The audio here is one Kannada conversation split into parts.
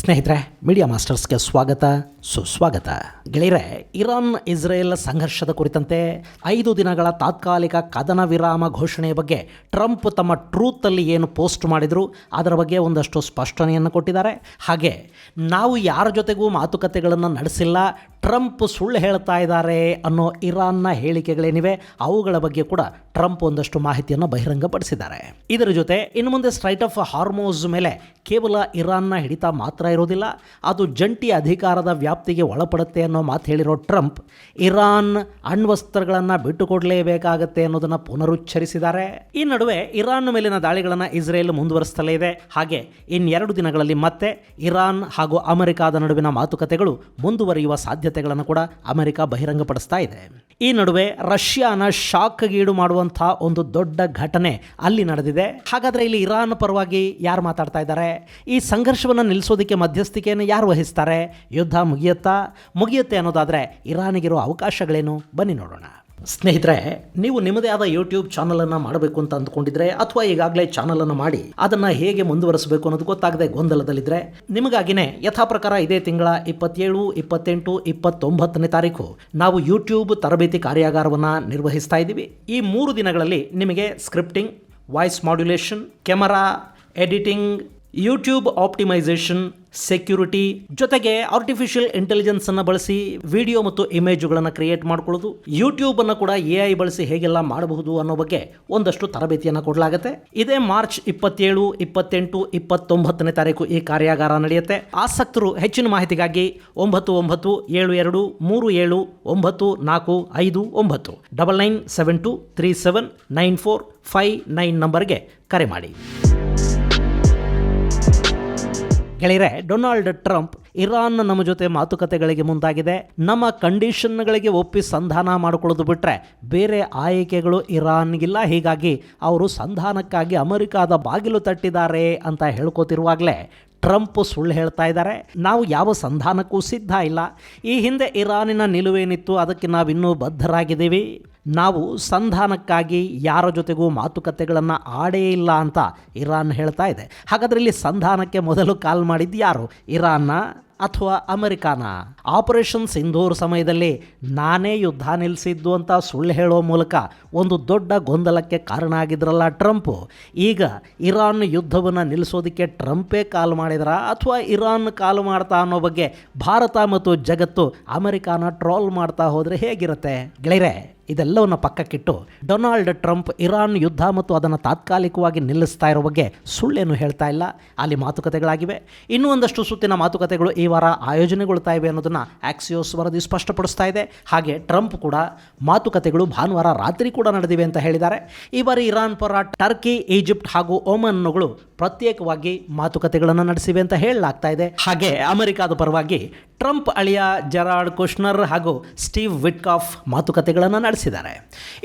ಸ್ನೇಹಿತರೆ, ಮೀಡಿಯಾ ಮಾಸ್ಟರ್ಸ್ಗೆ ಸ್ವಾಗತ ಸುಸ್ವಾಗತ. ಗೆಳೆಯರೆ, ಇರಾನ್ ಇಸ್ರೇಲ್ ಸಂಘರ್ಷದ ಕುರಿತಂತೆ 5 ದಿನಗಳ ತಾತ್ಕಾಲಿಕ ಕದನ ವಿರಾಮ ಘೋಷಣೆಯ ಬಗ್ಗೆ ಟ್ರಂಪ್ ತಮ್ಮ ಟ್ರೂತಲ್ಲಿ ಏನು ಪೋಸ್ಟ್ ಮಾಡಿದರು ಅದರ ಬಗ್ಗೆ ಒಂದಷ್ಟು ಸ್ಪಷ್ಟನೆಯನ್ನು ಕೊಟ್ಟಿದ್ದಾರೆ. ಹಾಗೆ ನಾವು ಯಾರ ಜೊತೆಗೂ ಮಾತುಕತೆಗಳನ್ನು ನಡೆಸಿಲ್ಲ, ಟ್ರಂಪ್ ಸುಳ್ಳು ಹೇಳ್ತಾ ಇದ್ದಾರೆ ಅನ್ನೋ ಇರಾನ್ನ ಹೇಳಿಕೆಗಳೇನಿವೆ ಅವುಗಳ ಬಗ್ಗೆ ಕೂಡ ಟ್ರಂಪ್ ಒಂದಷ್ಟು ಮಾಹಿತಿಯನ್ನು ಬಹಿರಂಗಪಡಿಸಿದ್ದಾರೆ. ಇದರ ಜೊತೆ ಇನ್ನು ಮುಂದೆ ಸ್ಟ್ರೈಟ್ ಆಫ್ ಹಾರ್ಮೋಸ್ ಮೇಲೆ ಕೇವಲ ಇರಾನ್ನ ಹಿಡಿತ ಮಾತ್ರ ಇರೋದಿಲ್ಲ, ಅದು ಜಂಟಿ ಅಧಿಕಾರದ ವ್ಯಾಪ್ತಿಗೆ ಒಳಪಡುತ್ತೆ ಅನ್ನೋ ಮಾತು ಹೇಳಿರೋ ಟ್ರಂಪ್ ಇರಾನ್ ಅಣ್ವಸ್ತ್ರಗಳನ್ನು ಬಿಟ್ಟುಕೊಡಲೇಬೇಕಾಗತ್ತೆ ಅನ್ನೋದನ್ನು ಪುನರುಚ್ಚರಿಸಿದ್ದಾರೆ. ಈ ನಡುವೆ ಇರಾನ್ ಮೇಲಿನ ದಾಳಿಗಳನ್ನು ಇಸ್ರೇಲ್ ಮುಂದುವರಿಸುತ್ತಲೇ ಇದೆ. ಹಾಗೆ ಇನ್ನು2 ದಿನಗಳಲ್ಲಿ ಮತ್ತೆ ಇರಾನ್ ಹಾಗೂ ಅಮೆರಿಕಾದ ನಡುವಿನ ಮಾತುಕತೆಗಳು ಮುಂದುವರಿಯುವ ಸಾಧ್ಯತೆಗಳನ್ನು ಕೂಡ ಅಮೆರಿಕ ಬಹಿರಂಗಪಡಿಸ್ತಾ ಇದೆ. ಈ ನಡುವೆ ರಷ್ಯಾನ ಶಾಕ್ಗೀಡು ಮಾಡುವಂಥ ಒಂದು ದೊಡ್ಡ ಘಟನೆ ಅಲ್ಲಿ ನಡೆದಿದೆ. ಹಾಗಾದರೆ ಇಲ್ಲಿ ಇರಾನ್ ಪರವಾಗಿ ಯಾರು ಮಾತಾಡ್ತಾ ಇದ್ದಾರೆ? ಈ ಸಂಘರ್ಷವನ್ನು ನಿಲ್ಲಿಸೋದಕ್ಕೆ ಮಧ್ಯಸ್ಥಿಕೆಯನ್ನು ಯಾರು ವಹಿಸ್ತಾರೆ? ಯುದ್ಧ ಮುಗಿಯುತ್ತೆ ಅನ್ನೋದಾದರೆ ಇರಾನಿಗಿರೋ ಅವಕಾಶಗಳೇನು? ಬನ್ನಿ ನೋಡೋಣ. ಸ್ನೇಹಿತರೆ, ನೀವು ನಿಮ್ಮದೇ ಆದ ಯೂಟ್ಯೂಬ್ ಚಾನಲನ್ನು ಮಾಡಬೇಕು ಅಂತ ಅಂದ್ಕೊಂಡಿದ್ರೆ ಅಥವಾ ಈಗಾಗಲೇ ಚಾನಲನ್ನು ಮಾಡಿ ಅದನ್ನು ಹೇಗೆ ಮುಂದುವರಿಸಬೇಕು ಅನ್ನೋದು ಗೊತ್ತಾಗದೆ ಗೊಂದಲದಲ್ಲಿದ್ದರೆ ನಿಮಗಾಗಿನೇ ಯಥಾ ಪ್ರಕಾರ ಇದೇ ತಿಂಗಳ 27, 28, 29ನೇ ತಾರೀಕು ನಾವು ಯೂಟ್ಯೂಬ್ ತರಬೇತಿ ಕಾರ್ಯಾಗಾರವನ್ನು ನಿರ್ವಹಿಸ್ತಾ ಇದ್ದೀವಿ. ಈ 3 ದಿನಗಳಲ್ಲಿ ನಿಮಗೆ scripting, voice modulation, camera editing, YouTube optimisation, security ಜೊತೆಗೆ ಆರ್ಟಿಫಿಷಿಯಲ್ ಇಂಟೆಲಿಜೆನ್ಸನ್ನು ಬಳಸಿ ವಿಡಿಯೋ ಮತ್ತು ಇಮೇಜುಗಳನ್ನು ಕ್ರಿಯೇಟ್ ಮಾಡ್ಕೊಳ್ಳೋದು, ಯೂಟ್ಯೂಬನ್ನು ಕೂಡ AI ಬಳಸಿ ಹೇಗೆಲ್ಲ ಮಾಡಬಹುದು ಅನ್ನೋ ಬಗ್ಗೆ ಒಂದಷ್ಟು ತರಬೇತಿಯನ್ನು ಕೊಡಲಾಗುತ್ತೆ. ಇದೇ ಮಾರ್ಚ್ 27, 28, 29ನೇ ತಾರೀಕು ಈ ಕಾರ್ಯಾಗಾರ ನಡೆಯುತ್ತೆ. ಆಸಕ್ತರು ಹೆಚ್ಚಿನ ಮಾಹಿತಿಗಾಗಿ 9972379459 9972379459 ನಂಬರ್ಗೆ ಕರೆ ಮಾಡಿ. ಗೆಳೆಯರೆ, ಡೊನಾಲ್ಡ್ ಟ್ರಂಪ್ ಇರಾನ್ ನಮ್ಮ ಜೊತೆ ಮಾತುಕತೆಗಳಿಗೆ ಮುಂದಾಗಿದೆ, ನಮ್ಮ ಕಂಡೀಷನ್ಗಳಿಗೆ ಒಪ್ಪಿ ಸಂಧಾನ ಮಾಡಿಕೊಳ್ಳೋದು ಬಿಟ್ಟರೆ ಬೇರೆ ಆಯ್ಕೆಗಳು ಇರಾನ್ಗಿಲ್ಲ, ಹೀಗಾಗಿ ಅವರು ಸಂಧಾನಕ್ಕಾಗಿ ಅಮೆರಿಕಾದ ಬಾಗಿಲು ತಟ್ಟಿದ್ದಾರೆ ಅಂತ ಹೇಳ್ಕೋತಿರುವಾಗಲೇ ಟ್ರಂಪ್ ಸುಳ್ಳು ಹೇಳ್ತಾ ಇದ್ದಾರೆ. ನಾವು ಯಾವ ಸಂಧಾನಕ್ಕೂ ಸಿದ್ಧ ಇಲ್ಲ, ಈ ಹಿಂದೆ ಇರಾನಿನ ನಿಲುವೇನಿತ್ತು ಅದಕ್ಕೆ ನಾವಿನ್ನೂ ಬದ್ಧರಾಗಿದ್ದೀವಿ, ನಾವು ಸಂಧಾನಕ್ಕಾಗಿ ಯಾರ ಜೊತೆಗೂ ಮಾತುಕತೆಗಳನ್ನು ಆಡೇ ಇಲ್ಲ ಅಂತ ಇರಾನ್ ಹೇಳ್ತಾ ಇದೆ. ಹಾಗಾದರೆ ಇಲ್ಲಿ ಸಂಧಾನಕ್ಕೆ ಮೊದಲು ಕಾಲ್ ಮಾಡಿದ್ದು ಯಾರು? ಇರಾನ್ನ ಅಥವಾ ಅಮೆರಿಕಾನ? ಆಪರೇಷನ್ ಸಿಂಧೂರ್ ಸಮಯದಲ್ಲಿ ನಾನೇ ಯುದ್ಧ ನಿಲ್ಲಿಸಿದ್ದು ಅಂತ ಸುಳ್ಳು ಹೇಳೋ ಮೂಲಕ ಒಂದು ದೊಡ್ಡ ಗೊಂದಲಕ್ಕೆ ಕಾರಣ ಆಗಿದ್ರಲ್ಲ ಟ್ರಂಪು. ಈಗ ಇರಾನ್ ಯುದ್ಧವನ್ನು ನಿಲ್ಲಿಸೋದಕ್ಕೆ ಟ್ರಂಪೇ ಕಾಲ್ ಮಾಡಿದ್ರ ಅಥವಾ ಇರಾನ್ ಕಾಲ್ ಮಾಡ್ತಾ ಅನ್ನೋ ಬಗ್ಗೆ ಭಾರತ ಮತ್ತು ಜಗತ್ತು ಅಮೆರಿಕಾನ ಟ್ರೋಲ್ ಮಾಡ್ತಾ ಹೋದರೆ ಹೇಗಿರುತ್ತೆ? ಗೆಳೆಯರೆ, ಇದೆಲ್ಲವನ್ನು ಪಕ್ಕಕ್ಕಿಟ್ಟು ಡೊನಾಲ್ಡ್ ಟ್ರಂಪ್ ಇರಾನ್ ಯುದ್ಧ ಮತ್ತು ಅದನ್ನು ತಾತ್ಕಾಲಿಕವಾಗಿ ನಿಲ್ಲಿಸ್ತಾ ಇರೋ ಬಗ್ಗೆ ಸುಳ್ಳೇನು ಹೇಳ್ತಾ ಇಲ್ಲ. ಅಲ್ಲಿ ಮಾತುಕತೆಗಳಾಗಿವೆ, ಇನ್ನೂ ಒಂದಷ್ಟು ಸುತ್ತಿನ ಮಾತುಕತೆಗಳು ಈ ವಾರ ಆಯೋಜನೆಗೊಳ್ತಾ ಇವೆ ಅನ್ನೋದನ್ನು ಆಕ್ಸಿಯೋಸ್ ವರದಿ ಸ್ಪಷ್ಟಪಡಿಸ್ತಾ ಇದೆ. ಹಾಗೆ ಟ್ರಂಪ್ ಕೂಡ ಮಾತುಕತೆಗಳು ಭಾನುವಾರ ರಾತ್ರಿ ಕೂಡ ನಡೆದಿವೆ ಅಂತ ಹೇಳಿದ್ದಾರೆ. ಈ ಬಾರಿ ಇರಾನ್ ಪರ ಟರ್ಕಿ, ಈಜಿಪ್ಟ್ ಹಾಗೂ ಒಮನ್ಗಳು ಪ್ರತ್ಯೇಕವಾಗಿ ಮಾತುಕತೆಗಳನ್ನು ನಡೆಸಿವೆ ಅಂತ ಹೇಳಲಾಗ್ತಾ ಇದೆ. ಹಾಗೆ ಅಮೆರಿಕಾದ ಪರವಾಗಿ ಟ್ರಂಪ್ ಅಳಿಯ ಜೆರಾರ್ಡ್ ಕುಶ್ನರ್ ಹಾಗೂ ಸ್ಟೀವ್ ವಿಟ್ಕಾಫ್ ಮಾತುಕತೆಗಳನ್ನು ನಡೆಸಿದ್ದಾರೆ.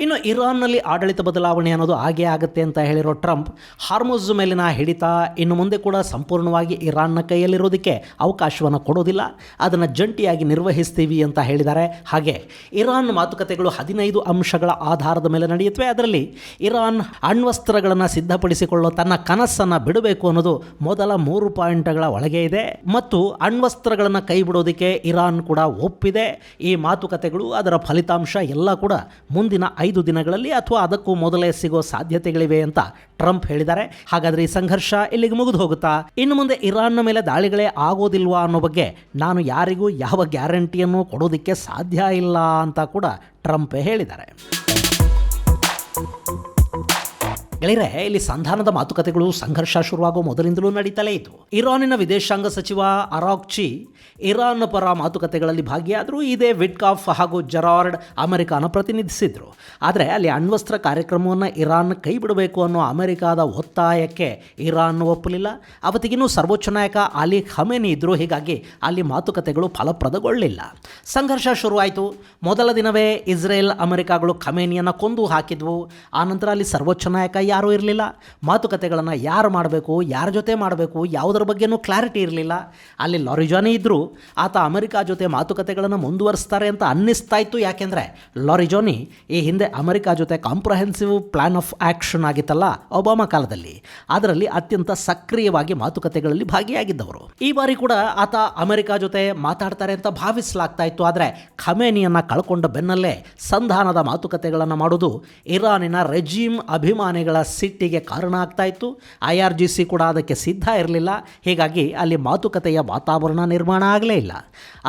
ಇನ್ನು ಇರಾನ್ನಲ್ಲಿ ಆಡಳಿತ ಬದಲಾವಣೆ ಅನ್ನೋದು ಆಗೇ ಆಗುತ್ತೆ ಅಂತ ಹೇಳಿರೋ ಟ್ರಂಪ್ ಹಾರ್ಮುಜ್ ಮೇಲಿನ ಹಿಡಿತ ಇನ್ನು ಮುಂದೆ ಕೂಡ ಸಂಪೂರ್ಣವಾಗಿ ಇರಾನ್ನ ಕೈಯಲ್ಲಿರೋದಕ್ಕೆ ಅವಕಾಶವನ್ನು ಕೊಡೋದಿಲ್ಲ, ಅದನ್ನು ಜಂಟಿಯಾಗಿ ನಿರ್ವಹಿಸ್ತೀವಿ ಅಂತ ಹೇಳಿದ್ದಾರೆ. ಹಾಗೆ ಇರಾನ್ ಮಾತುಕತೆಗಳು 15 ಅಂಶಗಳ ಆಧಾರದ ಮೇಲೆ ನಡೆಯುತ್ತವೆ. ಅದರಲ್ಲಿ ಇರಾನ್ ಅಣ್ವಸ್ತ್ರಗಳನ್ನು ಸಿದ್ಧಪಡಿಸಿಕೊಳ್ಳೋ ತನ್ನ ಕನಸನ್ನು ಬಿಡಬೇಕು ಅನ್ನೋದು ಮೊದಲ 3 ಪಾಯಿಂಟ್ಗಳ ಒಳಗೆ ಇದೆ ಮತ್ತು ಅಣ್ವಸ್ತ್ರಗಳನ್ನು ಕೈ ಬಿಡೋದಕ್ಕೆ ಇರಾನ್ ಕೂಡ ಒಪ್ಪಿದೆ. ಈ ಮಾತುಕತೆಗಳು ಅದರ ಫಲಿತಾಂಶ ಎಲ್ಲ ಕೂಡ ಮುಂದಿನ 5 ದಿನಗಳಲ್ಲಿ ಅಥವಾ ಅದಕ್ಕೂ ಮೊದಲೇ ಸಿಗೋ ಸಾಧ್ಯತೆಗಳಿವೆ ಅಂತ ಟ್ರಂಪ್ ಹೇಳಿದ್ದಾರೆ. ಹಾಗಾದರೆ ಈ ಸಂಘರ್ಷ ಇಲ್ಲಿಗೆ ಮುಗಿದು ಹೋಗುತ್ತಾ? ಇನ್ನು ಮುಂದೆ ಇರಾನ್ನ ಮೇಲೆ ದಾಳಿಗಳೇ ಆಗೋದಿಲ್ವಾ ಅನ್ನೋ ಬಗ್ಗೆ ನಾನು ಯಾರಿಗೂ ಯಾವ ಗ್ಯಾರಂಟಿಯನ್ನು ಕೊಡೋದಕ್ಕೆ ಸಾಧ್ಯ ಇಲ್ಲ ಅಂತ ಕೂಡ ಟ್ರಂಪ್ ಹೇಳಿದ್ದಾರೆ. ಗೆಳೆಯರೆ, ಇಲ್ಲಿ ಸಂಧಾನದ ಮಾತುಕತೆಗಳು ಸಂಘರ್ಷ ಶುರುವಾಗುವ ಮೊದಲಿಂದಲೂ ನಡೀತಲೇ ಇತ್ತು. ಇರಾನಿನ ವಿದೇಶಾಂಗ ಸಚಿವ ಅರಾಕ್ಚಿ ಇರಾನ್ ಪರ ಮಾತುಕತೆಗಳಲ್ಲಿ ಭಾಗಿಯಾದರೂ ಇದೇ ವಿಟ್ಕಾಫ್ ಹಾಗೂ ಜೆರಾರ್ಡ್ ಅಮೆರಿಕಾನ ಪ್ರತಿನಿಧಿಸಿದರು. ಆದರೆ ಅಲ್ಲಿ ಅಣ್ವಸ್ತ್ರ ಕಾರ್ಯಕ್ರಮವನ್ನು ಇರಾನ್ ಕೈ ಬಿಡಬೇಕು ಅನ್ನೋ ಅಮೆರಿಕಾದ ಒತ್ತಾಯಕ್ಕೆ ಇರಾನ್ ಒಪ್ಪಲಿಲ್ಲ. ಅವತ್ತಿಗಿನ್ನೂ ಸರ್ವೋಚ್ಚ ನಾಯಕ ಅಲಿ ಖಮೇನಿ ಇದ್ದರು, ಹೀಗಾಗಿ ಅಲ್ಲಿ ಮಾತುಕತೆಗಳು ಫಲಪ್ರದಗೊಳ್ಳಲಿಲ್ಲ. ಸಂಘರ್ಷ ಶುರುವಾಯಿತು. ಮೊದಲ ದಿನವೇ ಇಸ್ರೇಲ್ ಅಮೆರಿಕಾಗಳು ಖಮೇನಿಯನ್ನು ಕೊಂದು ಹಾಕಿದ್ವು. ಆನಂತರ ಅಲ್ಲಿ ಸರ್ವೋಚ್ಚ ನಾಯಕ ಯಾರೂ ಇರಲಿಲ್ಲ. ಮಾತುಕತೆಗಳನ್ನು ಯಾರು ಮಾಡಬೇಕು, ಯಾರ ಜೊತೆ ಮಾಡಬೇಕು, ಯಾವುದರ ಬಗ್ಗೆನೂ ಕ್ಲಾರಿಟಿ ಇರಲಿಲ್ಲ. ಅಲ್ಲಿ ಲಾರಿಜಾನಿ ಇದ್ದರೂ ಆತ ಅಮೆರಿಕ ಜೊತೆ ಮಾತುಕತೆಗಳನ್ನು ಮುಂದುವರಿಸ್ತಾರೆ ಅಂತ ಅನ್ನಿಸ್ತಾ ಇತ್ತು. ಯಾಕೆಂದರೆ ಲಾರಿಜಾನಿ ಈ ಹಿಂದೆ ಅಮೆರಿಕ ಜೊತೆ ಕಾಂಪ್ರಹೆನ್ಸಿವ್ ಪ್ಲಾನ್ ಆಫ್ ಆ್ಯಕ್ಷನ್ ಆಗಿತ್ತಲ್ಲ ಒಬಾಮಾ ಕಾಲದಲ್ಲಿ, ಅದರಲ್ಲಿ ಅತ್ಯಂತ ಸಕ್ರಿಯವಾಗಿ ಮಾತುಕತೆಗಳಲ್ಲಿ ಭಾಗಿಯಾಗಿದ್ದವರು. ಈ ಬಾರಿ ಕೂಡ ಆತ ಅಮೆರಿಕ ಜೊತೆ ಮಾತಾಡ್ತಾರೆ ಅಂತ ಭಾವಿಸಲಾಗ್ತಾ ಇತ್ತು. ಆದರೆ ಖಮೇನಿಯನ್ನು ಕಳ್ಕೊಂಡ ಬೆನ್ನಲ್ಲೇ ಸಂಧಾನದ ಮಾತುಕತೆಗಳನ್ನು ಮಾಡೋದು ಇರಾನಿನ ರೆಜಿಮ್ ಅಭಿಮಾನಿಗಳ ಸಿಟ್ಟಿಗೆ ಕಾರಣ ಆಗ್ತಾ ಇತ್ತು. IRGC ಕೂಡ ಅದಕ್ಕೆ ಸಿದ್ಧ ಇರಲಿಲ್ಲ. ಹೀಗಾಗಿ ಅಲ್ಲಿ ಮಾತುಕತೆಯ ವಾತಾವರಣ ನಿರ್ಮಾಣ ಆಗಲೇ ಇಲ್ಲ.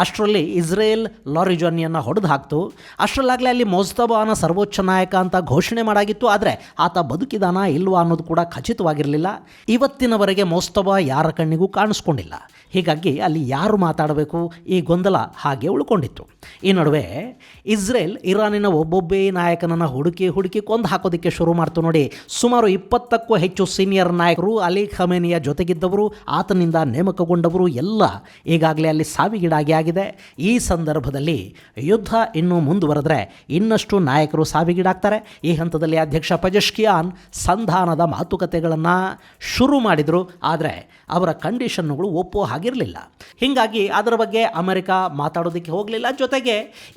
ಅಷ್ಟರಲ್ಲಿ ಇಸ್ರೇಲ್ ಲಾರಿಜಾನಿಯನ್ನು ಹೊಡೆದು ಹಾಕ್ತು. ಅಷ್ಟರಲ್ಲಾಗಲೇ ಅಲ್ಲಿ ಮೊಜ್ತಬಾನ ಸರ್ವೋಚ್ಚ ನಾಯಕ ಅಂತ ಘೋಷಣೆ ಮಾಡಾಗಿತ್ತು. ಆದರೆ ಆತ ಬದುಕಿದಾನ ಇಲ್ವಾ ಅನ್ನೋದು ಕೂಡ ಖಚಿತವಾಗಿರಲಿಲ್ಲ. ಇವತ್ತಿನವರೆಗೆ ಮೊಜ್ತಬಾ ಯಾರ ಕಣ್ಣಿಗೂ ಕಾಣಿಸ್ಕೊಂಡಿಲ್ಲ. ಹೀಗಾಗಿ ಅಲ್ಲಿ ಯಾರು ಮಾತಾಡಬೇಕು ಈ ಗೊಂದಲ ಹಾಗೆ ಉಳ್ಕೊಂಡಿತ್ತು. ಈ ನಡುವೆ ಇಸ್ರೇಲ್ ಇರಾನಿನ ಒಬ್ಬೊಬ್ಬೇ ನಾಯಕನನ್ನು ಹುಡುಕಿ ಕೊಂದು ಹಾಕೋದಕ್ಕೆ ಶುರು ಮಾಡ್ತು. ನೋಡಿ, ಸುಮಾರು 20ಕ್ಕೂ ಹೆಚ್ಚು ಸೀನಿಯರ್ ನಾಯಕರು, ಅಲಿ ಖಮೇನಿಯ ಜೊತೆಗಿದ್ದವರು, ಆತನಿಂದ ನೇಮಕಗೊಂಡವರು ಎಲ್ಲ ಈಗಾಗಲೇ ಅಲ್ಲಿ ಸಾವಿಗೀಡಾಗಿ ಆಗಿದೆ. ಈ ಸಂದರ್ಭದಲ್ಲಿ ಯುದ್ಧ ಇನ್ನೂ ಮುಂದುವರೆದ್ರೆ ಇನ್ನಷ್ಟು ನಾಯಕರು ಸಾವಿಗೀಡಾಗ್ತಾರೆ. ಈ ಹಂತದಲ್ಲಿ ಅಧ್ಯಕ್ಷ ಪೆಜೆಶ್ಕಿಯಾನ್ ಸಂಧಾನದ ಮಾತುಕತೆಗಳನ್ನು ಶುರು ಮಾಡಿದರು. ಆದರೆ ಅವರ ಕಂಡೀಷನ್ಗಳು ಒಪ್ಪೋ ಹಾಗಿರಲಿಲ್ಲ. ಹೀಗಾಗಿ ಅದರ ಬಗ್ಗೆ ಅಮೆರಿಕ ಮಾತಾಡೋದಕ್ಕೆ ಹೋಗಲಿಲ್ಲ. ಜೊತೆಗೆ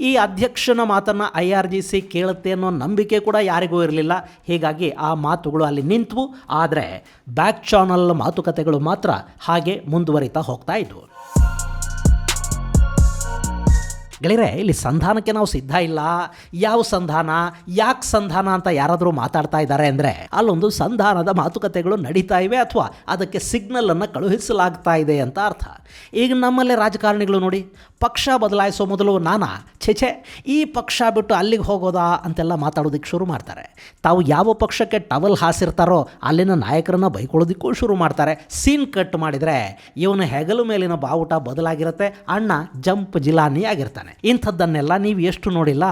ಈ ಅಧ್ಯಕ್ಷನ ಮಾತನ್ನು IRGC ಕೇಳುತ್ತೆ ಅನ್ನೋ ನಂಬಿಕೆ ಕೂಡ ಯಾರಿಗೂ ಇರಲಿಲ್ಲ. ಹೀಗಾಗಿ ಆ ಮಾತುಗಳು ಅಲ್ಲಿ ನಿಂತವು. ಆದರೆ ಬ್ಯಾಕ್ ಚಾನಲ್ ಮಾತುಕತೆಗಳು ಮಾತ್ರ ಹಾಗೆ ಮುಂದುವರಿತಾ ಹೋಗ್ತಾ ಇದ್ವು. ಗೆಳೆಯರೆ, ಇಲ್ಲಿ ಸಂಧಾನಕ್ಕೆ ನಾವು ಸಿದ್ಧ ಇಲ್ಲ. ಯಾವ ಸಂಧಾನ, ಯಾಕೆ ಸಂಧಾನ ಅಂತ ಯಾರಾದರೂ ಮಾತಾಡ್ತಾ ಇದ್ದಾರೆ ಅಂದರೆ ಅಲ್ಲೊಂದು ಸಂಧಾನದ ಮಾತುಕತೆಗಳು ನಡೀತಾ ಇವೆ ಅಥವಾ ಅದಕ್ಕೆ ಸಿಗ್ನಲನ್ನು ಕಳುಹಿಸಲಾಗ್ತಾ ಇದೆ ಅಂತ ಅರ್ಥ. ಈಗ ನಮ್ಮಲ್ಲೇ ರಾಜಕಾರಣಿಗಳು ನೋಡಿ, ಪಕ್ಷ ಬದಲಾಯಿಸೋ ಮೊದಲು ಛೆ ಈ ಪಕ್ಷ ಬಿಟ್ಟು ಅಲ್ಲಿಗೆ ಹೋಗೋದಾ ಅಂತೆಲ್ಲ ಮಾತಾಡೋದಕ್ಕೆ ಶುರು ಮಾಡ್ತಾರೆ. ತಾವು ಯಾವ ಪಕ್ಷಕ್ಕೆ ಟವಲ್ ಹಾಸಿರ್ತಾರೋ ಅಲ್ಲಿನ ನಾಯಕರನ್ನು ಬೈಕೊಳ್ಳೋದಕ್ಕೂ ಶುರು ಮಾಡ್ತಾರೆ. ಸೀನ್ ಕಟ್ ಮಾಡಿದರೆ ಇವನ ಹೆಗಲು ಮೇಲಿನ ಬಾವುಟ ಬದಲಾಗಿರುತ್ತೆ, ಅಣ್ಣ ಜಂಪ್ ಜಿಲಾನಿ ಆಗಿರ್ತಾನೆ. ಇಂಥದ್ದನ್ನೆಲ್ಲ ನೀವು ಎಷ್ಟು ನೋಡಿಲ್ಲ.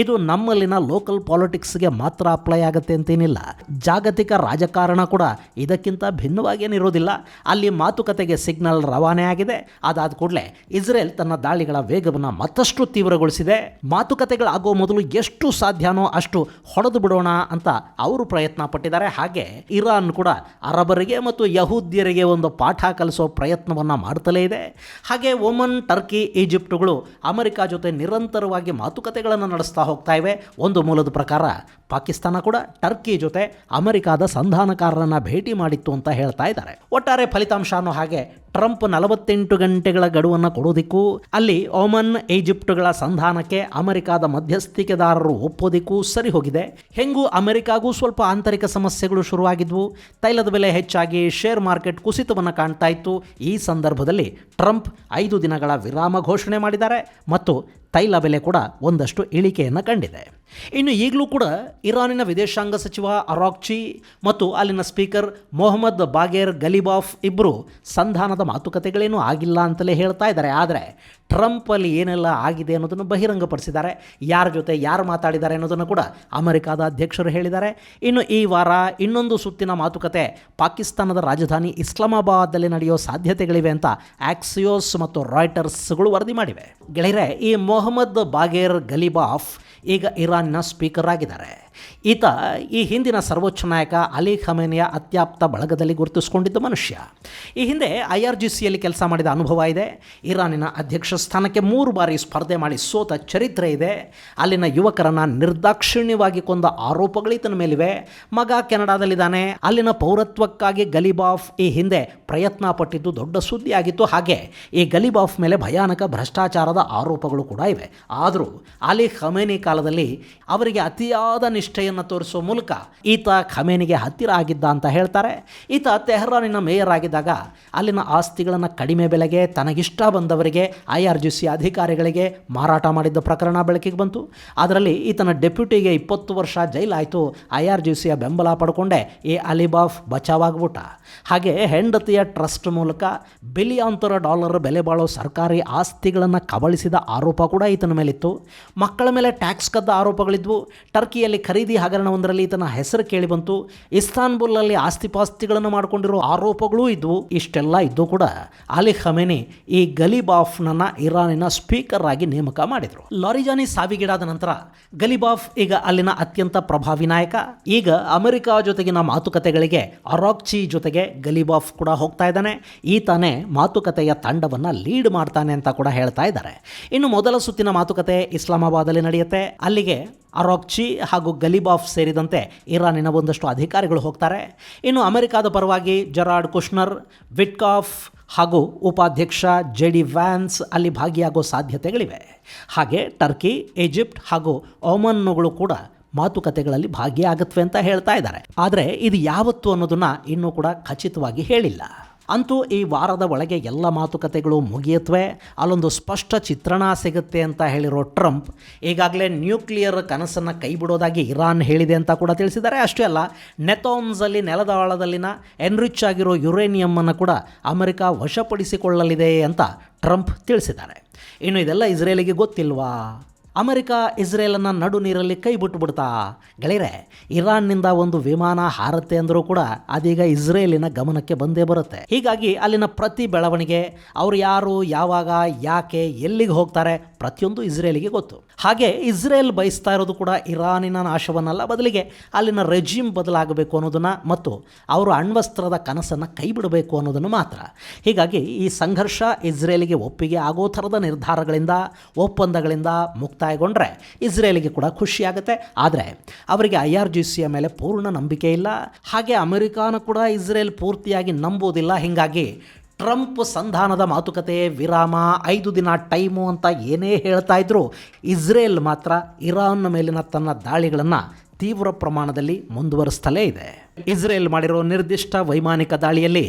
ಇದು ನಮ್ಮಲ್ಲಿನ ಲೋಕಲ್ ಪಾಲಿಟಿಕ್ಸ್ಗೆ ಮಾತ್ರ ಅಪ್ಲೈ ಆಗುತ್ತೆ ಅಂತೇನಿಲ್ಲ. ಜಾಗತಿಕ ರಾಜಕಾರಣ ಕೂಡ ಇದಕ್ಕಿಂತ ಭಿನ್ನವಾಗೇನಿರೋದಿಲ್ಲ. ಅಲ್ಲಿ ಮಾತುಕತೆಗೆ ಸಿಗ್ನಲ್ ರವಾನೆ ಆಗಿದೆ. ಅದಾದ ಕೂಡಲೇ ಇಸ್ರೇಲ್ ತನ್ನ ದಾಳಿಗಳ ವೇಗವನ್ನು ಮತ್ತಷ್ಟು ತೀವ್ರಗೊಳಿಸಿದೆ. ಮಾತುಕತೆಗಳಾಗೋ ಮೊದಲು ಎಷ್ಟು ಸಾಧ್ಯನೋ ಅಷ್ಟು ಹೊಡೆದು ಬಿಡೋಣ ಅಂತ ಅವರು ಪ್ರಯತ್ನ ಪಟ್ಟಿದ್ದಾರೆ. ಹಾಗೆ ಇರಾನ್ ಕೂಡ ಅರಬರಿಗೆ ಮತ್ತು ಯಹೂದ್ಯರಿಗೆ ಒಂದು ಪಾಠ ಕಲಿಸೋ ಪ್ರಯತ್ನವನ್ನು ಮಾಡ್ತಲೇ ಇದೆ. ಹಾಗೆ ಒಮನ್, ಟರ್ಕಿ, ಈಜಿಪ್ಟ್ಗಳು ಅಮೆರಿಕ ಜೊತೆ ನಿರಂತರವಾಗಿ ಮಾತುಕತೆಗಳನ್ನು ನಡೆಸ್ತಾ ಹೋಗ್ತಾ ಇವೆ. ಒಂದು ಮೂಲದ ಪ್ರಕಾರ ಪಾಕಿಸ್ತಾನ ಕೂಡ ಟರ್ಕಿ ಜೊತೆ ಅಮೆರಿಕಾದ ಸಂಧಾನಕಾರರನ್ನು ಭೇಟಿ ಮಾಡಿತ್ತು ಅಂತ ಹೇಳ್ತಾ ಇದ್ದಾರೆ. ಒಟ್ಟಾರೆ ಫಲಿತಾಂಶ ಅನ್ನೋ ಹಾಗೆ ಟ್ರಂಪ್ 48 ಗಂಟೆಗಳ ಗಡುವನ್ನು ಕೊಡೋದಿಕ್ಕೂ, ಅಲ್ಲಿ ಒಮನ್, ಈಜಿಪ್ಟ್ಗಳ ಸಂಧಾನಕ್ಕೆ ಅಮೆರಿಕಾದ ಮಧ್ಯಸ್ಥಿಕೆದಾರರು ಒಪ್ಪೋದಿಕ್ಕೂ ಸರಿ ಹೋಗಿದೆ. ಹೆಂಗೂ ಅಮೆರಿಕಾಗೂ ಸ್ವಲ್ಪ ಆಂತರಿಕ ಸಮಸ್ಯೆಗಳು ಶುರುವಾಗಿದ್ವು. ತೈಲದ ಬೆಲೆ ಹೆಚ್ಚಾಗಿ ಶೇರ್ ಮಾರ್ಕೆಟ್ ಕುಸಿತವನ್ನು ಕಾಣ್ತಾ ಇತ್ತು. ಈ ಸಂದರ್ಭದಲ್ಲಿ ಟ್ರಂಪ್ 5 ದಿನಗಳ ವಿರಾಮ ಘೋಷಣೆ ಮಾಡಿದ್ದಾರೆ ಮತ್ತು ತೈಲ ಬೆಲೆ ಕೂಡ ಒಂದಷ್ಟು ಇಳಿಕೆಯನ್ನು ಕಂಡಿದೆ. ಇನ್ನು ಈಗಲೂ ಕೂಡ ಇರಾನಿನ ವಿದೇಶಾಂಗ ಸಚಿವ ಅರಾಕ್ಚಿ ಮತ್ತು ಅಲ್ಲಿನ ಸ್ಪೀಕರ್ ಮೊಹಮ್ಮದ್ ಬಾಗೇರ್ ಗಲಿಬಾಫ್ ಇಬ್ಬರು ಸಂಧಾನದ ಮಾತುಕತೆಗಳೇನೂ ಆಗಿಲ್ಲ ಅಂತಲೇ ಹೇಳ್ತಾ ಇದ್ದಾರೆ. ಆದರೆ ಟ್ರಂಪ್ ಅಲ್ಲಿ ಏನೆಲ್ಲ ಆಗಿದೆ ಅನ್ನೋದನ್ನು ಬಹಿರಂಗಪಡಿಸಿದ್ದಾರೆ. ಯಾರ ಜೊತೆ ಯಾರು ಮಾತಾಡಿದ್ದಾರೆ ಅನ್ನೋದನ್ನು ಕೂಡ ಅಮೆರಿಕಾದ ಅಧ್ಯಕ್ಷರು ಹೇಳಿದ್ದಾರೆ. ಇನ್ನು ಈ ವಾರ ಇನ್ನೊಂದು ಸುತ್ತಿನ ಮಾತುಕತೆ ಪಾಕಿಸ್ತಾನದ ರಾಜಧಾನಿ ಇಸ್ಲಾಮಾಬಾದಲ್ಲಿ ನಡೆಯೋ ಸಾಧ್ಯತೆಗಳಿವೆ ಅಂತ ಆಕ್ಸಿಯೋಸ್ ಮತ್ತು ರಾಯ್ಟರ್ಸ್ಗಳು ವರದಿ ಮಾಡಿವೆ. ಗೆಳೆಯರೆ, ಈ ಮೊಹಮ್ಮದ್ ಬಾಗೇರ್ ಗಲಿಬಾಫ್ ಈಗ ಇರಾನ್ನ ಸ್ಪೀಕರ್ ಆಗಿದ್ದಾರೆ. ಈತ ಈ ಹಿಂದಿನ ಸರ್ವೋಚ್ಚ ನಾಯಕ ಅಲಿ ಖಮೇನಿಯ ಅತ್ಯಾಪ್ತ ಬಳಗದಲ್ಲಿ ಗುರುತಿಸಿಕೊಂಡಿದ್ದ ಮನುಷ್ಯ. ಈ ಹಿಂದೆ IRGCಯಲ್ಲಿ ಕೆಲಸ ಮಾಡಿದ ಅನುಭವ ಇದೆ. ಇರಾನಿನ ಅಧ್ಯಕ್ಷ ಸ್ಥಾನಕ್ಕೆ 3 ಬಾರಿ ಸ್ಪರ್ಧೆ ಮಾಡಿ ಸೋತ ಚರಿತ್ರೆ ಇದೆ. ಅಲ್ಲಿನ ಯುವಕರನ್ನು ನಿರ್ದಾಕ್ಷಿಣ್ಯವಾಗಿ ಕೊಂದ ಆರೋಪಗಳು ಈತನ ಮೇಲಿವೆ. ಮಗ ಕೆನಡಾದಲ್ಲಿದ್ದಾನೆ. ಅಲ್ಲಿನ ಪೌರತ್ವಕ್ಕಾಗಿ ಗಲಿಬಾಫ್ ಈ ಹಿಂದೆ ಪ್ರಯತ್ನ ಪಟ್ಟಿದ್ದು ದೊಡ್ಡ ಸುದ್ದಿಯಾಗಿತ್ತು. ಹಾಗೆ ಈ ಗಲಿಬಾಫ್ ಮೇಲೆ ಭಯಾನಕ ಭ್ರಷ್ಟಾಚಾರದ ಆರೋಪಗಳು ಕೂಡ ಇವೆ. ಆದರೂ ಅಲಿ ಖಮೇನಿ ಕಾಲದಲ್ಲಿ ಅವರಿಗೆ ಅತಿಯಾದ ನಿಷ್ಠೆಯನ್ನು ತೋರಿಸುವ ಮೂಲಕ ಈತ ಖಮೇನಿಗೆ ಹತ್ತಿರ ಆಗಿದ್ದ ಅಂತ ಹೇಳ್ತಾರೆ. ಈತ ತೆಹರಾನಿನ ಮೇಯರ್ ಆಗಿದ್ದಾಗ ಅಲ್ಲಿನ ಆಸ್ತಿಗಳನ್ನು ಕಡಿಮೆ ಬೆಲೆಗೆ ತನಗಿಷ್ಟ ಬಂದವರಿಗೆ IRGC ಅಧಿಕಾರಿಗಳಿಗೆ ಮಾರಾಟ ಮಾಡಿದ್ದ ಪ್ರಕರಣ ಬೆಳಕಿಗೆ ಬಂತು. ಅದರಲ್ಲಿ ಈತನ ಡೆಪ್ಯೂಟಿಗೆ 20 ವರ್ಷ ಜೈಲಾಯಿತು. IRGCಯ ಬೆಂಬಲ ಪಡ್ಕೊಂಡೆ ಈ ಅಲಿಬಾಫ್ ಬಚಾವಾಗ್ಬಿಟ್ಟ. ಹಾಗೆ ಹೆಂಡತಿಯ ಟ್ರಸ್ಟ್ ಮೂಲಕ ಬಿಲಿಯಾಂತರ ಡಾಲರ್ ಬೆಲೆ ಬಾಳೋ ಸರ್ಕಾರಿ ಆಸ್ತಿಗಳನ್ನು ಕಬಳಿಸಿದ ಆರೋಪ ಕೂಡ ಈತನ ಮೇಲಿತ್ತು. ಮಕ್ಕಳ ಮೇಲೆ ಟ್ಯಾಕ್ಸ್ ಕದ್ದ ಆರೋಪಗಳಿದ್ವು. ಟರ್ಕಿಯಲ್ಲಿ ಖರೀದಿ ಹಗರಣವೊಂದರಲ್ಲಿ ಈತನ ಹೆಸರು ಕೇಳಿ ಬಂತು. ಇಸ್ತಾನ್ಬುಲ್ನಲ್ಲಿ ಆಸ್ತಿಪಾಸ್ತಿಗಳನ್ನು ಮಾಡಿಕೊಂಡಿರೋ ಆರೋಪಗಳೂ ಇದ್ವು. ಇಷ್ಟೆಲ್ಲ ಇದ್ದು ಕೂಡ ಅಲಿ ಖಮೇನಿ ಈ ಗಲಿಬಾಫ್ನನ್ನ ಇರಾನಿನ ಸ್ಪೀಕರ್ ಆಗಿ ನೇಮಕ ಮಾಡಿದರು. ಲಾರಿಜಾನಿ ಸಾವಿಗೀಡಾದ ನಂತರ ಗಲಿಬಾಫ್ ಈಗ ಅಲ್ಲಿನ ಅತ್ಯಂತ ಪ್ರಭಾವಿ ನಾಯಕ. ಈಗ ಅಮೆರಿಕ ಜೊತೆಗಿನ ಮಾತುಕತೆಗಳಿಗೆ ಅರಾಕ್ಚಿ ಜೊತೆಗೆ ಗಲಿಬಾಫ್ ಕೂಡ ಹೋಗ್ತಾ ಇದ್ದಾನೆ. ಈತನೇ ಮಾತುಕತೆಯ ತಂಡವನ್ನು ಲೀಡ್ ಮಾಡ್ತಾನೆ ಅಂತ ಕೂಡ ಹೇಳ್ತಾ ಇದ್ದಾರೆ. ಇನ್ನು ಮೊದಲ ಸುತ್ತಿನ ಮಾತುಕತೆ ಇಸ್ಲಾಮಾಬಾದಲ್ಲಿ ನಡೆಯುತ್ತೆ. ಅಲ್ಲಿಗೆ ಅರಾಕ್ಚಿ ಹಾಗೂ ಗಲಿಬಾಫ್ ಸೇರಿದಂತೆ ಇರಾನಿನ ಒಂದಷ್ಟು ಅಧಿಕಾರಿಗಳು ಹೋಗ್ತಾರೆ. ಇನ್ನು ಅಮೆರಿಕದ ಪರವಾಗಿ ಜೆರಾರ್ಡ್ ಕುಶ್ನರ್, ವಿಟ್ಕಾಫ್ ಹಾಗೂ ಉಪಾಧ್ಯಕ್ಷ JD ವ್ಯಾನ್ಸ್ ಅಲ್ಲಿ ಭಾಗಿಯಾಗೋ ಸಾಧ್ಯತೆಗಳಿವೆ. ಹಾಗೆ ಟರ್ಕಿ, ಈಜಿಪ್ಟ್ ಹಾಗೂ ಒಮನ್ನುಗಳು ಕೂಡ ಮಾತುಕತೆಗಳಲ್ಲಿ ಭಾಗಿಯಾಗತ್ವೆ ಅಂತ ಹೇಳ್ತಾ ಇದ್ದಾರೆ. ಆದರೆ ಇದು ಯಾವತ್ತು ಅನ್ನೋದನ್ನ ಇನ್ನೂ ಕೂಡ ಖಚಿತವಾಗಿ ಹೇಳಿಲ್ಲ. ಅಂತೂ ಈ ವಾರದ ಒಳಗೆ ಎಲ್ಲ ಮಾತುಕತೆಗಳು ಮುಗಿಯತ್ವೆ, ಅಲ್ಲೊಂದು ಸ್ಪಷ್ಟ ಚಿತ್ರಣ ಸಿಗುತ್ತೆ ಅಂತ ಹೇಳಿರೋ ಟ್ರಂಪ್ ಈಗಾಗಲೇ ನ್ಯೂಕ್ಲಿಯರ್ ಕನಸನ್ನು ಕೈ ಬಿಡೋದಾಗಿ ಇರಾನ್ ಹೇಳಿದೆ ಅಂತ ಕೂಡ ತಿಳಿಸಿದ್ದಾರೆ. ಅಷ್ಟೇ ಅಲ್ಲ, ನೆಥಾನ್ಸಲ್ಲಿ ನೆಲದ ಆಳದಲ್ಲಿನ ಎನ್ರಿಚ್ ಆಗಿರೋ ಯುರೇನಿಯಮ್ಮನ್ನು ಕೂಡ ಅಮೆರಿಕ ವಶಪಡಿಸಿಕೊಳ್ಳಲಿದೆ ಅಂತ ಟ್ರಂಪ್ ತಿಳಿಸಿದ್ದಾರೆ. ಇನ್ನು ಇದೆಲ್ಲ ಇಸ್ರೇಲಿಗೆ ಗೊತ್ತಿಲ್ವಾ? ಅಮೆರಿಕ ಇಸ್ರೇಲನ್ನು ನಡು ನೀರಲ್ಲಿ ಕೈ ಬಿಟ್ಟುಬಿಡ್ತಾ ಗೆಳೆಯರೆ, ಇರಾನ್ನಿಂದ ಒಂದು ವಿಮಾನ ಹಾರುತ್ತೆ ಅಂದರೂ ಕೂಡ ಅದೀಗ ಇಸ್ರೇಲಿನ ಗಮನಕ್ಕೆ ಬಂದೇ ಬರುತ್ತೆ. ಹೀಗಾಗಿ ಅಲ್ಲಿನ ಪ್ರತಿ ಬೆಳವಣಿಗೆ, ಅವರು ಯಾರು, ಯಾವಾಗ, ಯಾಕೆ, ಎಲ್ಲಿಗೆ ಹೋಗ್ತಾರೆ, ಪ್ರತಿಯೊಂದು ಇಸ್ರೇಲಿಗೆ ಗೊತ್ತು. ಹಾಗೆ ಇಸ್ರೇಲ್ ಬಯಸ್ತಾ ಇರೋದು ಕೂಡ ಇರಾನಿನ ನಾಶವನ್ನಲ್ಲ, ಬದಲಿಗೆ ಅಲ್ಲಿನ ರೆಜಿಮ್ ಬದಲಾಗಬೇಕು ಅನ್ನೋದನ್ನು ಮತ್ತು ಅವರು ಅಣ್ವಸ್ತ್ರದ ಕನಸನ್ನು ಕೈ ಬಿಡಬೇಕು ಅನ್ನೋದನ್ನು ಮಾತ್ರ. ಹೀಗಾಗಿ ಈ ಸಂಘರ್ಷ ಇಸ್ರೇಲಿಗೆ ಒಪ್ಪಿಗೆ ಆಗೋ ಥರದ ನಿರ್ಧಾರಗಳಿಂದ, ಒಪ್ಪಂದಗಳಿಂದ ಮುಕ್ತಾಯಗೊಂಡ್ರೆ ಇಸ್ರೇಲಿಗೆ ಕೂಡ ಖುಷಿಯಾಗುತ್ತೆ. ಆದರೆ ಅವರಿಗೆ IRGCಯ ಮೇಲೆ ಪೂರ್ಣ ನಂಬಿಕೆ ಇಲ್ಲ. ಹಾಗೆ ಅಮೆರಿಕಾನ ಕೂಡ ಇಸ್ರೇಲ್ ಪೂರ್ತಿಯಾಗಿ ನಂಬೋದಿಲ್ಲ. ಹೀಗಾಗಿ ಟ್ರಂಪ್ ಸಂಧಾನದ ಮಾತುಕತೆ ವಿರಾಮ, 5 ದಿನ ಟೈಮು ಅಂತ ಏನೇ ಹೇಳ್ತಾ ಇದ್ರು, ಇಸ್ರೇಲ್ ಮಾತ್ರ ಇರಾನ್ನ ಮೇಲಿನ ತನ್ನ ದಾಳಿಗಳನ್ನು ತೀವ್ರ ಪ್ರಮಾಣದಲ್ಲಿ ಮುಂದುವರಿಸ್ತಲೇ ಇದೆ. ಇಸ್ರೇಲ್ ಮಾಡಿರೋ ನಿರ್ದಿಷ್ಟ ವೈಮಾನಿಕ ದಾಳಿಯಲ್ಲಿ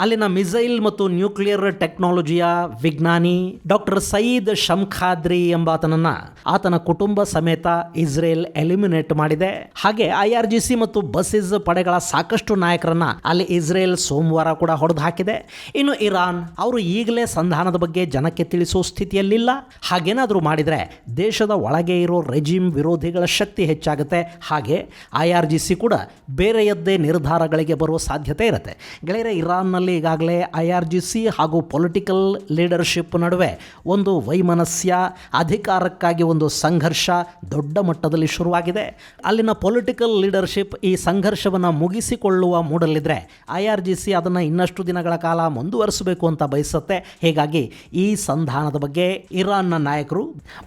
ಅಲ್ಲಿನ ಮಿಸೈಲ್ ಮತ್ತು ನ್ಯೂಕ್ಲಿಯರ್ ಟೆಕ್ನಾಲಜಿಯ ವಿಜ್ಞಾನಿ ಡಾಕ್ಟರ್ ಸಯೀದ್ ಶಮ್ಖಾದ್ರಿ ಎಂಬಾತನನ್ನು ಆತನ ಕುಟುಂಬ ಸಮೇತ ಇಸ್ರೇಲ್ ಎಲಿಮಿನೇಟ್ ಮಾಡಿದೆ. ಹಾಗೆ IRGC ಮತ್ತು ಬಸಿಸ್ ಪಡೆಗಳ ಸಾಕಷ್ಟು ನಾಯಕರನ್ನ ಅಲ್ಲಿ ಇಸ್ರೇಲ್ ಸೋಮವಾರ ಕೂಡ ಹೊಡೆದು ಹಾಕಿದೆ. ಇನ್ನು ಇರಾನ್ ಅವರು ಈಗಲೇ ಸಂಧಾನದ ಬಗ್ಗೆ ಜನಕ್ಕೆ ತಿಳಿಸೋ ಸ್ಥಿತಿಯಲ್ಲಿಲ್ಲ. ಹಾಗೇನಾದರೂ ಮಾಡಿದರೆ ದೇಶದ ಒಳಗೆ ಇರೋ ರೆಜಿಮ್ ವಿರೋಧಿಗಳ ಶಕ್ತಿ ಹೆಚ್ಚಾಗುತ್ತೆ. ಹಾಗೆ IRGC ಕೂಡ ಬೇರೆಯದ್ದೇ ನಿರ್ಧಾರಗಳಿಗೆ ಬರುವ ಸಾಧ್ಯತೆ ಇರುತ್ತೆ. ಗೆಳೆಯರೆ, ಇರಾನ್ನಲ್ಲಿ ಈಗಾಗಲೇ IRGC ಹಾಗೂ ಪೊಲಿಟಿಕಲ್ ಲೀಡರ್ಶಿಪ್ ನಡುವೆ ಒಂದು ವೈಮನಸ್ಯ, ಅಧಿಕಾರಕ್ಕಾಗಿ ಒಂದು ಸಂಘರ್ಷ ದೊಡ್ಡ ಮಟ್ಟದಲ್ಲಿ ಶುರುವಾಗಿದೆ. ಅಲ್ಲಿನ ಪೊಲಿಟಿಕಲ್ ಲೀಡರ್ಶಿಪ್ ಈ ಸಂಘರ್ಷವನ್ನು ಮುಗಿಸಿಕೊಳ್ಳುವ ಮೂಡಲಿದ್ರೆ IRGC ಅದನ್ನು ಇನ್ನಷ್ಟು ದಿನಗಳ ಕಾಲ ಮುಂದುವರಿಸಬೇಕು ಅಂತ ಬಯಸುತ್ತೆ. ಹೀಗಾಗಿ ಈ ಸಂಧಾನದ ಬಗ್ಗೆ ಇರಾನ್ನ ನಾಯಕರು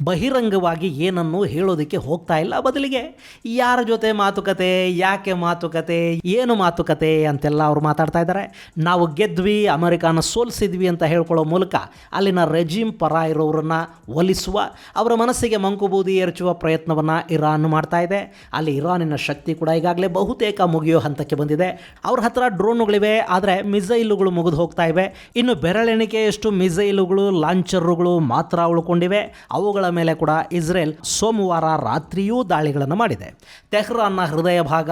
ಬಹಿರಂಗವಾಗಿ ಏನನ್ನೂ ಹೇಳೋದಕ್ಕೆ ಹೋಗ್ತಾ ಇಲ್ಲ. ಬದಲಿಗೆ ಯಾರ ಜೊತೆ ಮಾತುಕತೆ, ಯಾಕೆ ಮಾತುಕತೆ, ಏನು ಮಾತುಕತೆ ಅಂತೆಲ್ಲ ಅವರು ಮಾತಾಡ್ತಾ ಇದ್ದಾರೆ. ನಾವು ಗೆದ್ವಿ, ಅಮೆರಿಕಾನ ಸೋಲಿಸಿದ್ವಿ ಅಂತ ಹೇಳ್ಕೊಳ್ಳೋ ಮೂಲಕ ಅಲ್ಲಿನ ರೆಜಿಮ್ ಪರ ಇರೋರನ್ನ ಒಲಿಸುವ, ಅವರ ಮನಸ್ಸಿಗೆ ಮಂಕುಬೂದಿ ಎರಚುವ ಪ್ರಯತ್ನವನ್ನು ಇರಾನ್ ಮಾಡ್ತಾ ಇದೆ. ಅಲ್ಲಿ ಇರಾನಿನ ಶಕ್ತಿ ಕೂಡ ಈಗಾಗಲೇ ಬಹುತೇಕ ಮುಗಿಯೋ ಹಂತಕ್ಕೆ ಬಂದಿದೆ. ಅವ್ರ ಹತ್ರ ಡ್ರೋನ್ಗಳಿವೆ, ಆದರೆ ಮಿಸೈಲುಗಳು ಮುಗಿದು ಹೋಗ್ತಾ ಇವೆ. ಇನ್ನು ಬೆರಳೆಣಿಕೆಯಷ್ಟು ಮಿಸೈಲುಗಳು, ಲಾಂಚರ್ಗಳು ಮಾತ್ರ ಉಳ್ಕೊಂಡಿವೆ. ಅವುಗಳ ಮೇಲೆ ಕೂಡ ಇಸ್ರೇಲ್ ಸೋಮವಾರ ರಾತ್ರಿಯೂ ದಾಳಿಗಳನ್ನು ಮಾಡಿದೆ. ತೆಹ್ರಾನ್ನ ಹೃದಯ ಭಾಗ,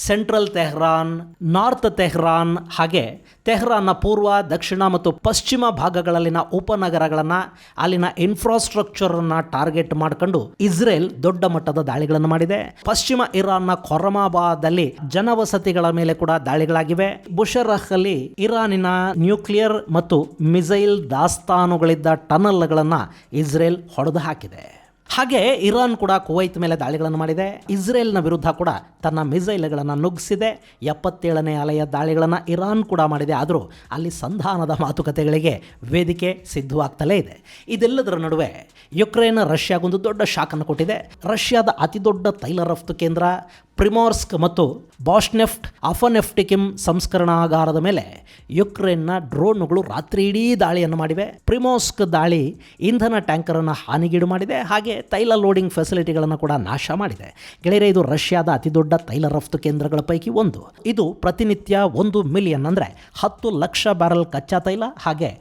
ಸೆಂಟ್ರಲ್ ತೆಹ್ರಾನ್, ನಾರ್ತ್ ತೆಹ್ರಾನ್, ಹಾಗೆ ತೆಹ್ರಾನ್ನ ಪೂರ್ವ, ದಕ್ಷಿಣ ಮತ್ತು ಪಶ್ಚಿಮ ಭಾಗಗಳಲ್ಲಿನ ಉಪನಗರಗಳನ್ನು, ಅಲ್ಲಿನ ಇನ್ಫ್ರಾಸ್ಟ್ರಕ್ಚರನ್ನು ಟಾರ್ಗೆಟ್ ಮಾಡಿಕೊಂಡು ಇಸ್ರೇಲ್ ದೊಡ್ಡ ಮಟ್ಟದ ದಾಳಿಗಳನ್ನು ಮಾಡಿದೆ. ಪಶ್ಚಿಮ ಇರಾನ್ನ ಖೊರಮಾಬಾದಲ್ಲಿ ಜನವಸತಿಗಳ ಮೇಲೆ ಕೂಡ ದಾಳಿಗಳಾಗಿವೆ. ಬುಷರಹ್ ಅಲ್ಲಿ ಇರಾನಿನ ನ್ಯೂಕ್ಲಿಯರ್ ಮತ್ತು ಮಿಸೈಲ್ ದಾಸ್ತಾನುಗಳಿದ್ದ ಟನಲ್ಗಳನ್ನು ಇಸ್ರೇಲ್ ಹೊಡೆದು ಹಾಕಿದೆ. ಹಾಗೆ ಇರಾನ್ ಕೂಡ ಕುವೈತ್ ಮೇಲೆ ದಾಳಿಗಳನ್ನು ಮಾಡಿದೆ. ಇಸ್ರೇಲ್ನ ವಿರುದ್ಧ ಕೂಡ ತನ್ನ ಮಿಸೈಲ್ಗಳನ್ನು ನುಗ್ಗಿಸಿದೆ. 77ನೇ ಅಲೆಯ ದಾಳಿಗಳನ್ನು ಇರಾನ್ ಕೂಡ ಮಾಡಿದೆ. ಆದರೂ ಅಲ್ಲಿ ಸಂಧಾನದ ಮಾತುಕತೆಗಳಿಗೆ ವೇದಿಕೆ ಸಿದ್ಧವಾಗ್ತಲೇ ಇದೆ. ಇದೆಲ್ಲದರ ನಡುವೆ ಯುಕ್ರೇನ್ ರಷ್ಯಾಗೊಂದು ದೊಡ್ಡ ಶಾಕನ್ನು ಕೊಟ್ಟಿದೆ. ರಷ್ಯಾದ ಅತಿ ದೊಡ್ಡ ತೈಲ ರಫ್ತು ಕೇಂದ್ರ ಪ್ರಿಮೋರ್ಸ್ಕ್ ಮತ್ತು ಬಾಷ್ನೆಫ್ಟ್ ಅಫನೆಫ್ಟಿಕಿಮ್ ಸಂಸ್ಕರಣಾಗಾರದ ಮೇಲೆ ಯುಕ್ರೇನ್ನ ಡ್ರೋನ್ಗಳು ರಾತ್ರಿ ಇಡೀ ದಾಳಿಯನ್ನು ಮಾಡಿವೆ. ಪ್ರಿಮೋರ್ಸ್ಕ್ ದಾಳಿ ಇಂಧನ ಟ್ಯಾಂಕರನ್ನು ಹಾನಿಗೀಡು ಮಾಡಿದೆ. ಹಾಗೆ ತೈಲ ಲೋಡಿಂಗ್ ಫೆಸಿಲಿಟಿಗಳನ್ನು ಕೂಡ ನಾಶ ಮಾಡಿದೆ. ಗೆಳೆಯರೆ, ಇದು ರಷ್ಯಾದ ಅತಿ ದೊಡ್ಡ ತೈಲ ರಫ್ತು ಕೇಂದ್ರಗಳ ಪೈಕಿ ಒಂದು. ಇದು ಪ್ರತಿನಿತ್ಯ 1 ಮಿಲಿಯನ್ ಅಂದರೆ 10 ಲಕ್ಷ ಬ್ಯಾರಲ್ ಕಚ್ಚಾ ತೈಲ ಹಾಗೆ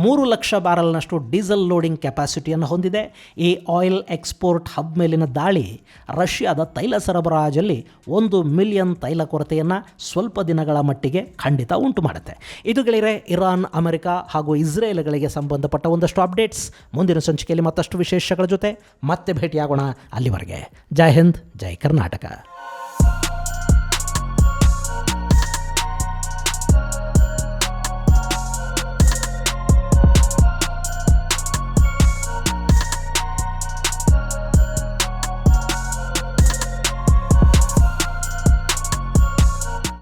3 ಲಕ್ಷ ಬ್ಯಾರಲ್ನಷ್ಟು ಡೀಸೆಲ್ ಲೋಡಿಂಗ್ ಕೆಪಾಸಿಟಿಯನ್ನು ಹೊಂದಿದೆ. ಈ ಆಯಿಲ್ ಎಕ್ಸ್ಪೋರ್ಟ್ ಹಬ್ ಮೇಲಿನ ದಾಳಿ ರಷ್ಯಾದ ತೈಲ ಸರಬರಾಜಲ್ಲಿ 1 ಮಿಲಿಯನ್ ತೈಲ ಕೊರತೆಯನ್ನು ಸ್ವಲ್ಪ ದಿನಗಳ ಮಟ್ಟಿಗೆ ಖಂಡಿತ ಉಂಟು ಮಾಡುತ್ತೆ. ಇದು ಗೆಳೆಯರೆ ಇರಾನ್, ಅಮೆರಿಕ ಹಾಗೂ ಇಸ್ರೇಲ್ಗಳಿಗೆ ಸಂಬಂಧಪಟ್ಟ ಒಂದಷ್ಟು ಅಪ್ಡೇಟ್ಸ್. ಮುಂದಿನ ಸಂಚಿಕೆಯಲ್ಲಿ ಮತ್ತಷ್ಟು ವಿಶೇಷಗಳ ಜೊತೆ ಮತ್ತೆ ಭೇಟಿಯಾಗೋಣ. ಅಲ್ಲಿವರೆಗೆ ಜೈ ಹಿಂದ್, ಜೈ ಕರ್ನಾಟಕ.